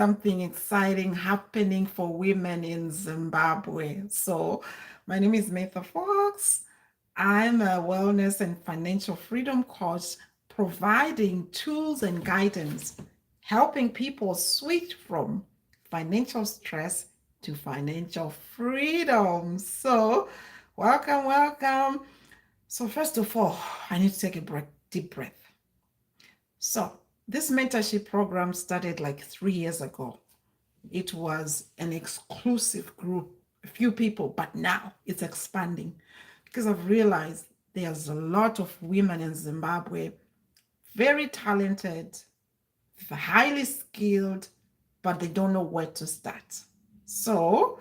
Something exciting happening for women in Zimbabwe. So, my name is Matha Fox. I'm a wellness and financial freedom coach, providing tools and guidance, helping people switch from financial stress to financial freedom. So, welcome, welcome. So, first of all, I need to take a deep breath. So, this mentorship program started like 3 years ago. It was an exclusive group, a few people, but now it's expanding because I've realized there's a lot of women in Zimbabwe, very talented, highly skilled, but they don't know where to start. So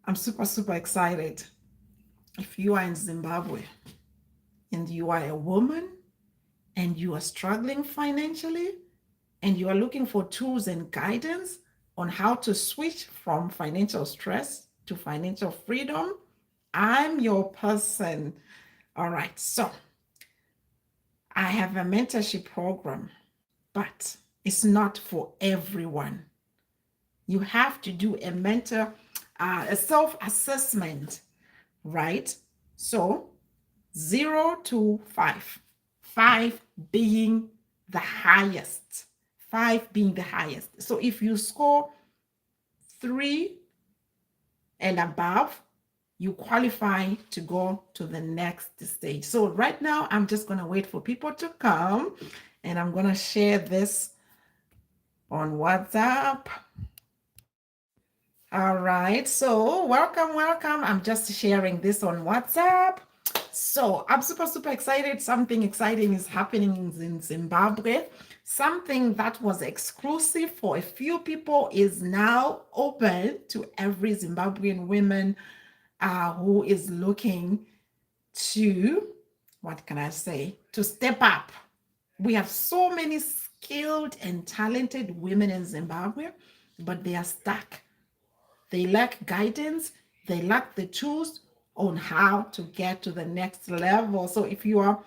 I'm super, super excited. If you are in Zimbabwe and you are a woman and you are struggling financially and you are looking for tools and guidance on how to switch from financial stress to financial freedom, I'm your person. All right, so I have a mentorship program, but it's not for everyone. You have to do a self-assessment, right? So 0 to 5, 5 being the highest, 5 being the highest. So if you score 3 and above, you qualify to go to the next stage. So right now, I'm just going to wait for people to come and I'm going to share this on WhatsApp. All right. So welcome, welcome. I'm just sharing this on WhatsApp. So I'm super, super excited. Something exciting is happening in Zimbabwe. Something that was exclusive for a few people is now open to every Zimbabwean woman who is looking to, what can I say, to step up. We have so many skilled and talented women in Zimbabwe, but they are stuck. They lack guidance. They lack the tools on how to get to the next level. So if you are,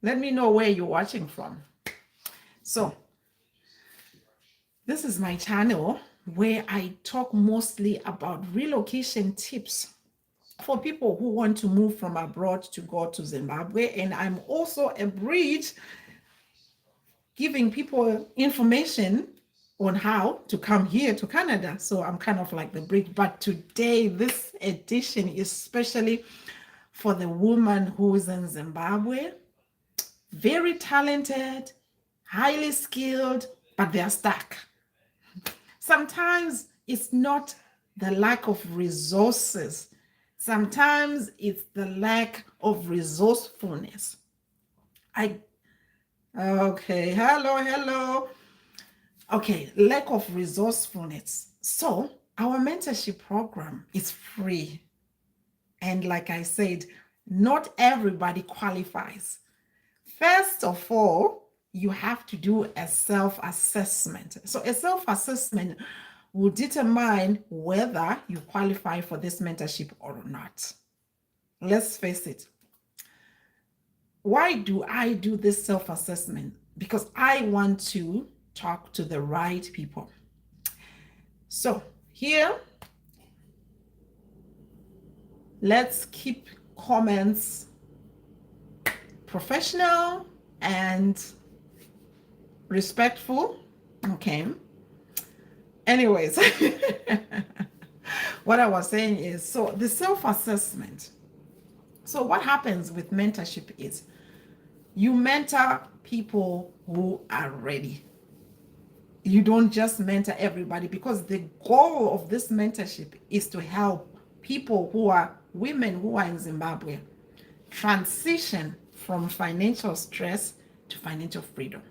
let me know where you're watching from. So this is my channel where I talk mostly about relocation tips for people who want to move from abroad to go to Zimbabwe. And I'm also a bridge giving people information on how to come here to Canada. So I'm kind of like the bridge. But today, this edition is especially for the woman who is in Zimbabwe, very talented, highly skilled, but they're stuck. Sometimes it's not the lack of resources. Sometimes it's the lack of resourcefulness. Okay, hello. Okay, lack of resourcefulness. So our mentorship program is free. And like I said, not everybody qualifies. First of all, you have to do a self-assessment. So a self-assessment will determine whether you qualify for this mentorship or not. Let's face it. Why do I do this self-assessment? Because I want to talk to the right people. So here, let's keep comments professional and respectful. Okay. Anyways, what I was saying is, so the self-assessment. So what happens with mentorship is you mentor people who are ready. You don't just mentor everybody, because the goal of this mentorship is to help people who are women who are in Zimbabwe transition from financial stress to financial freedom.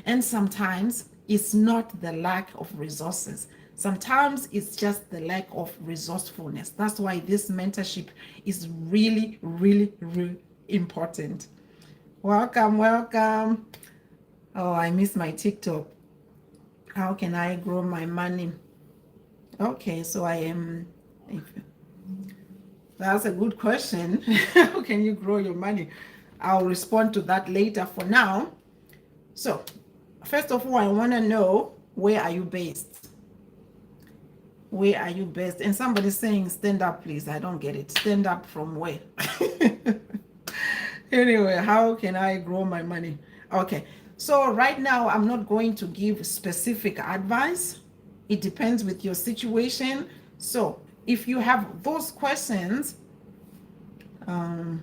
And sometimes it's not the lack of resources. Sometimes it's just the lack of resourcefulness. That's why this mentorship is really, really, really important. Welcome. Oh, I miss my TikTok. How can I grow my money? Okay, so that's a good question. How can you grow your money? I'll respond to that later. For now, so first of all, I want to know Where are you based? Where are you based? And somebody's saying, stand up, please. I don't get it. Stand up from where? Anyway, how can I grow my money? Okay, so right now I'm not going to give specific advice. It depends with your situation. So if you have those questions, um,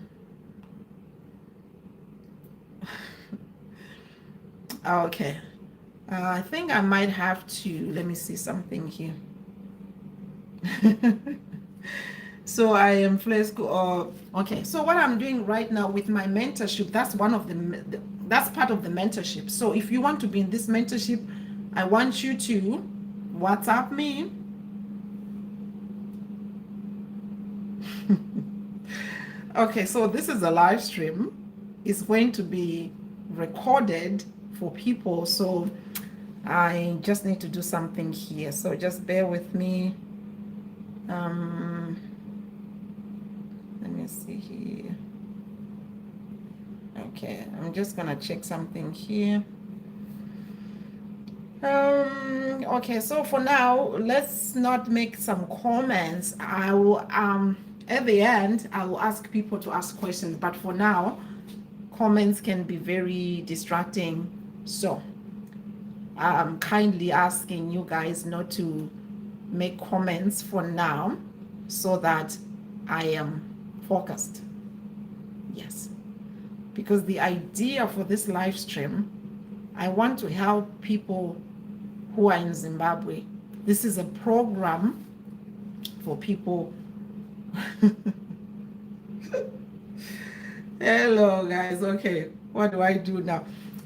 okay, I think I might have to, let me see something here. So I am flexible. Okay, so what I'm doing right now with my mentorship, that's that's part of the mentorship. So if you want to be in this mentorship, I want you to WhatsApp me. Okay, so this is a live stream. It's going to be recorded for people, so I just need to do something here. So just bear with me. Let me see here. Okay, I'm just gonna check something here. Okay, so for now, let's not make some comments. I will at the end I will ask people to ask questions, but for now, comments can be very distracting. So I'm kindly asking you guys not to make comments for now so that I am focused. Yes, because the idea for this live stream, I want to help people who are in Zimbabwe. This is a program for people. Hello guys. Okay, what do I do now?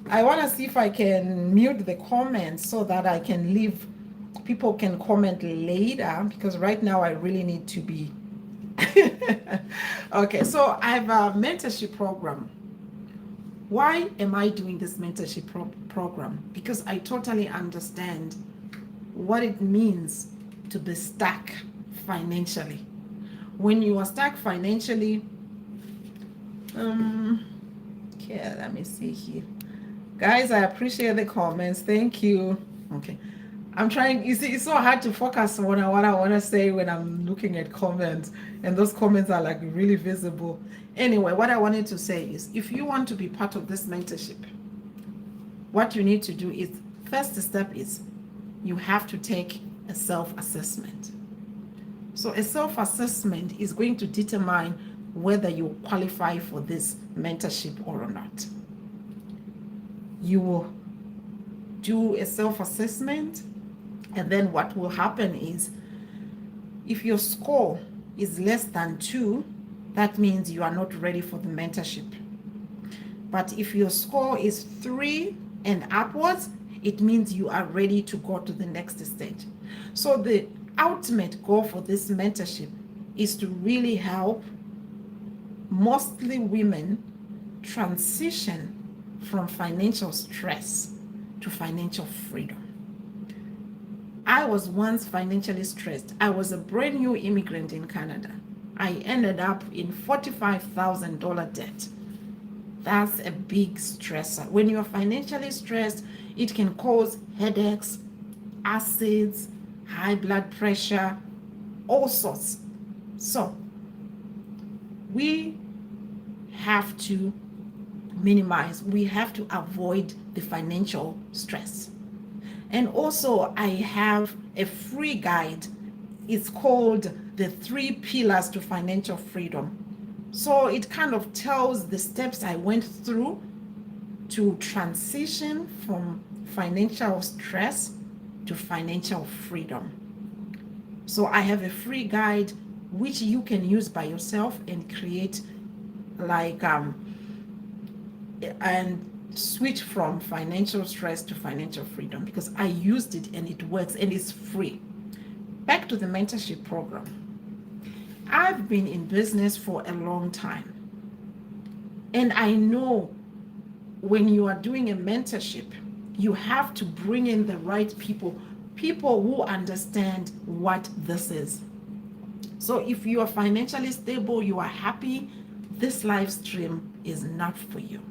I want to see if I can mute the comments so that I can leave, people can comment later, because right now I really need to be okay. So I have a mentorship program. Why am I doing this mentorship program? Because I totally understand what it means to be stuck financially. When you are stuck financially, okay, let me see here. Guys, I appreciate the comments. Thank you. Okay. I'm trying, you see, it's so hard to focus on what I want to say when I'm looking at comments, and those comments are like really visible. Anyway, what I wanted to say is, if you want to be part of this mentorship, what you need to do is, first step is, you have to take a self-assessment. So a self-assessment is going to determine whether you qualify for this mentorship or not. You will do a self-assessment, and then what will happen is, if your score is less than 2, that means you are not ready for the mentorship. But if your score is 3 and upwards, it means you are ready to go to the next stage. So the ultimate goal for this mentorship is to really help mostly women transition from financial stress to financial freedom. I was once financially stressed. I was a brand new immigrant in Canada. I ended up in $45,000 debt. That's a big stressor. When you're financially stressed, it can cause headaches, acids, high blood pressure, all sorts. So we have to minimize, we have to avoid the financial stress. And also, I have a free guide. It's called The 3 Pillars to Financial Freedom. So it kind of tells the steps I went through to transition from financial stress to financial freedom. So I have a free guide which you can use by yourself and create like and switch from financial stress to financial freedom, because I used it and it works and it's free. Back to the mentorship program. I've been in business for a long time, and I know when you are doing a mentorship, you have to bring in the right people who understand what this is. So if you are financially stable, you are happy, this live stream is not for you.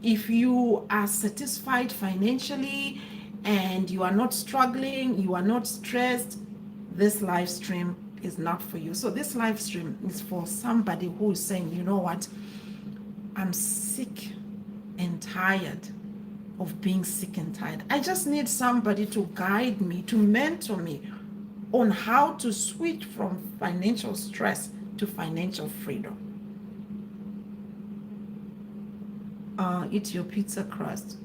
If you are satisfied financially and you are not struggling, you are not stressed, this live stream is not for you. So this live stream is for somebody who is saying, you know what, I'm sick and tired of being sick and tired. I just need somebody to guide me, to mentor me on how to switch from financial stress to financial freedom. Eat your pizza crust.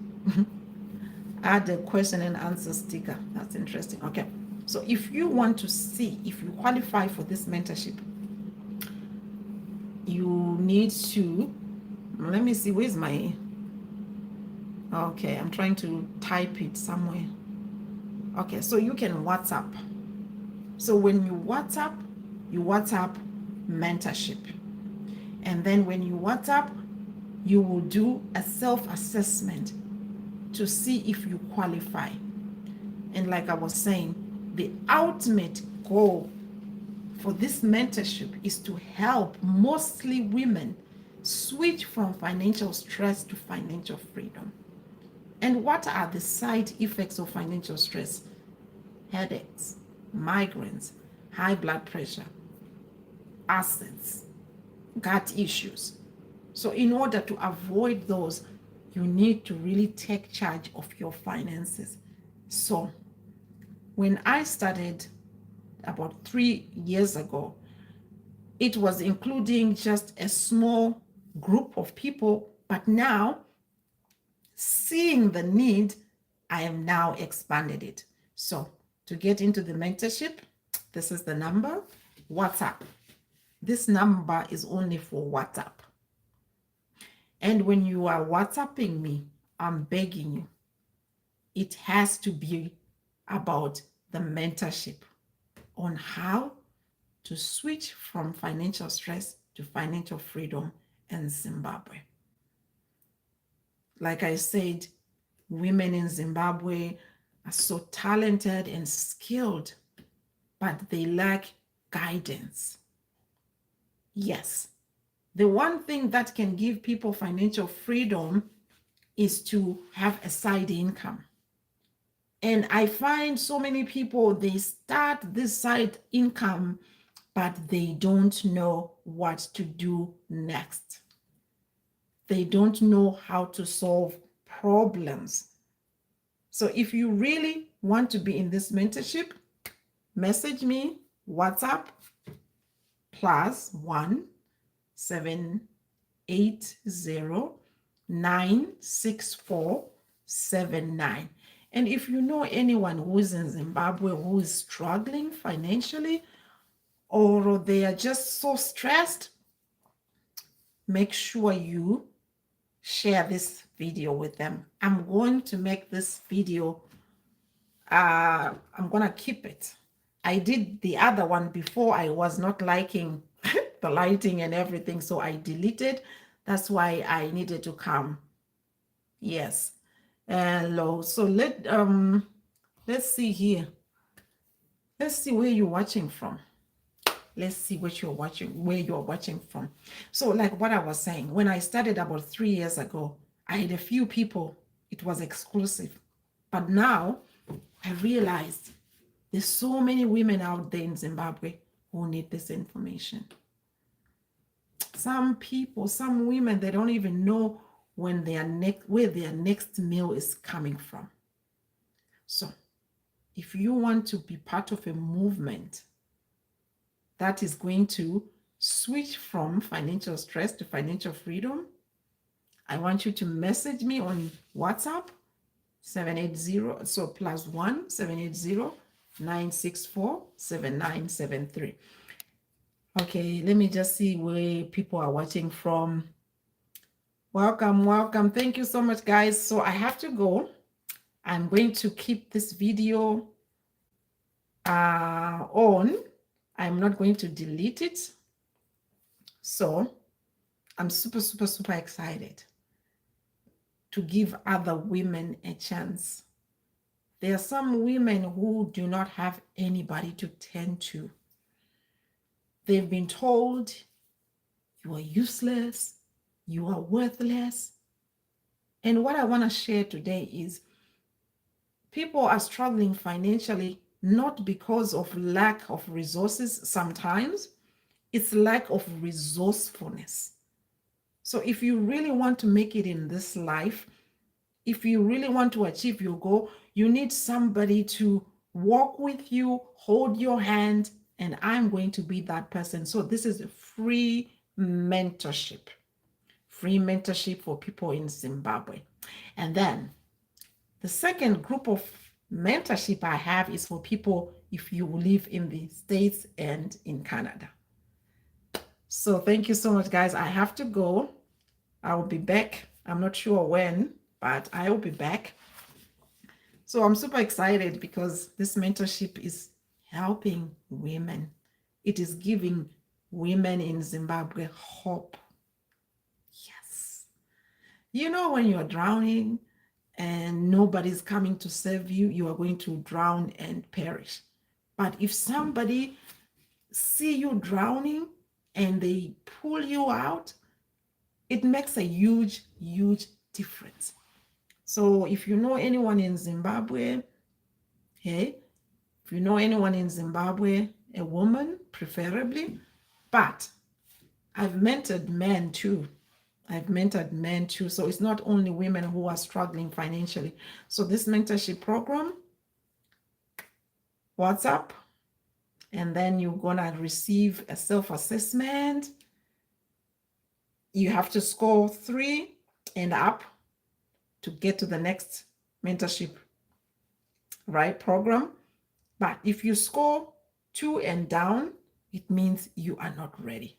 Add a question and answer sticker. That's interesting. Okay. So if you want to see if you qualify for this mentorship, you need to, let me see, where's my, okay, I'm trying to type it somewhere. Okay, so you can WhatsApp. So when you WhatsApp mentorship. And then when you WhatsApp, you will do a self-assessment to see if you qualify. And like I was saying, the ultimate goal for this mentorship is to help mostly women switch from financial stress to financial freedom. And what are the side effects of financial stress? Headaches, migraines, high blood pressure, acids, gut issues. So in order to avoid those, you need to really take charge of your finances. So when I started about 3 years ago, it was including just a small group of people, but now seeing the need, I have now expanded it. So to get into the mentorship, this is the number, WhatsApp. This number is only for WhatsApp. And when you are WhatsApping me, I'm begging you, it has to be about the mentorship on how to switch from financial stress to financial freedom in Zimbabwe. Like I said, women in Zimbabwe are so talented and skilled, but they lack guidance. Yes, the one thing that can give people financial freedom is to have a side income. And I find so many people, they start this side income, but they don't know what to do next. They don't know how to solve problems. So if you really want to be in this mentorship, message me, WhatsApp, +1 780 964 79. And if you know anyone who is in Zimbabwe who is struggling financially, or they are just so stressed, make sure you share this video with them. I'm going to make this video, I'm going to keep it. I did the other one before. I was not liking the lighting and everything, so I deleted. That's why I needed to come. Yes. Hello. So let's see here. Let's see where you're watching from. Let's see what you're watching, where you're watching from. So like what I was saying, when I started about 3 years ago, I had a few people, it was exclusive. But now I realized there's so many women out there in Zimbabwe who need this information. Some people, some women, they don't even know when where their next meal is coming from. So if you want to be part of a movement that is going to switch from financial stress to financial freedom, I want you to message me on WhatsApp 780, so +1 780 964 7973. Okay, let me just see where people are watching from. Welcome. Thank you so much, guys. So I have to go. I'm going to keep this video on. I'm not going to delete it. So I'm super excited to give other women a chance. There are some women who do not have anybody to tend to. They've been told you are useless, you are worthless. And what I want to share today is People are struggling financially not because of lack of resources sometimes, it's lack of resourcefulness. So if you really want to make it in this life, if you really want to achieve your goal, you need somebody to walk with you, hold your hand, and I'm going to be that person. So this is a free mentorship. Free mentorship for people in Zimbabwe. And then the second group of mentorship I have is for people if you live in the States and in Canada. So thank you so much, guys. I have to go. I will be back. I'm not sure when, but I will be back. So I'm super excited because this mentorship is helping women. It is giving women in Zimbabwe hope. Yes. You know, when you're drowning and nobody's coming to save you, you are going to drown and perish. But if somebody see you drowning and they pull you out, it makes a huge, huge difference. So if you know anyone in Zimbabwe, hey, if you know anyone in Zimbabwe, a woman preferably, but I've mentored men too. So it's not only women who are struggling financially. So this mentorship program, WhatsApp, and then you're gonna receive a self-assessment. You have to score 3 and up to get to the next mentorship, right, program. But if you score 2 and down, it means you are not ready.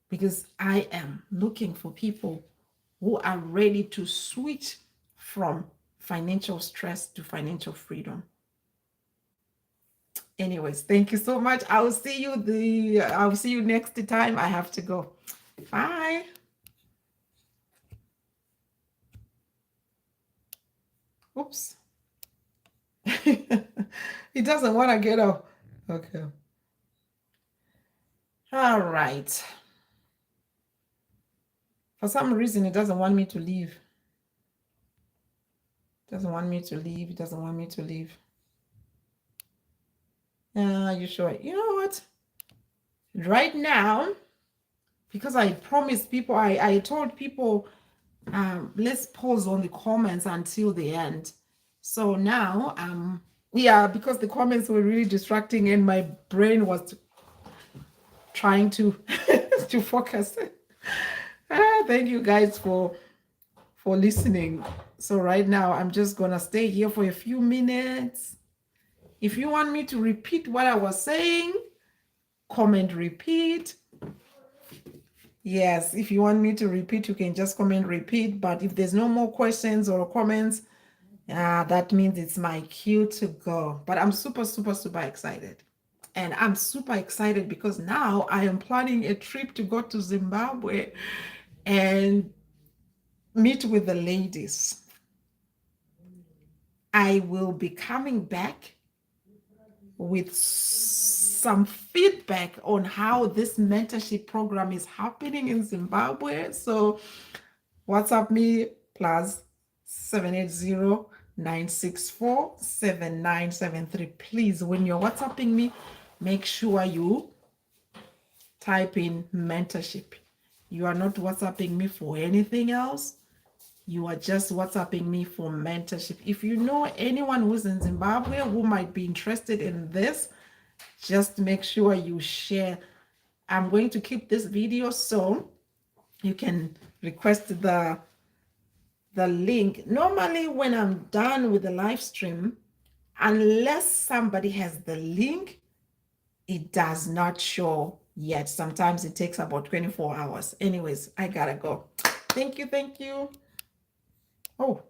Because I am looking for people who are ready to switch from financial stress to financial freedom. Anyways, thank you so much. I'll see you next time. I have to go. Bye. Oops. He doesn't want to get up. Okay. All right. For some reason, it doesn't want me to leave. It doesn't want me to leave. It doesn't want me to leave. You sure? You know what? Right now, because I promised people, I told people, let's pause on the comments until the end. So now, yeah, because the comments were really distracting and my brain was trying to to focus. Thank you guys for listening. So right now, I'm just gonna stay here for a few minutes. If you want me to repeat what I was saying, comment repeat. Yes, if you want me to repeat, you can just comment repeat. But if there's no more questions or comments, that means it's my cue to go. But I'm super, super, super excited. And I'm super excited because now I am planning a trip to go to Zimbabwe and meet with the ladies. I will be coming back with some feedback on how this mentorship program is happening in Zimbabwe. So WhatsApp me +780 964-7973. Please, when you're WhatsApping me, make sure you type in mentorship. You are not WhatsApping me for anything else. You are just WhatsApping me for mentorship. If you know anyone who's in Zimbabwe who might be interested in this, just make sure you share. I'm going to keep this video so you can request the link. Normally, when I'm done with the live stream, unless somebody has the link, it does not show yet. Sometimes it takes about 24 hours. Anyways, I gotta go. Thank you. Oh,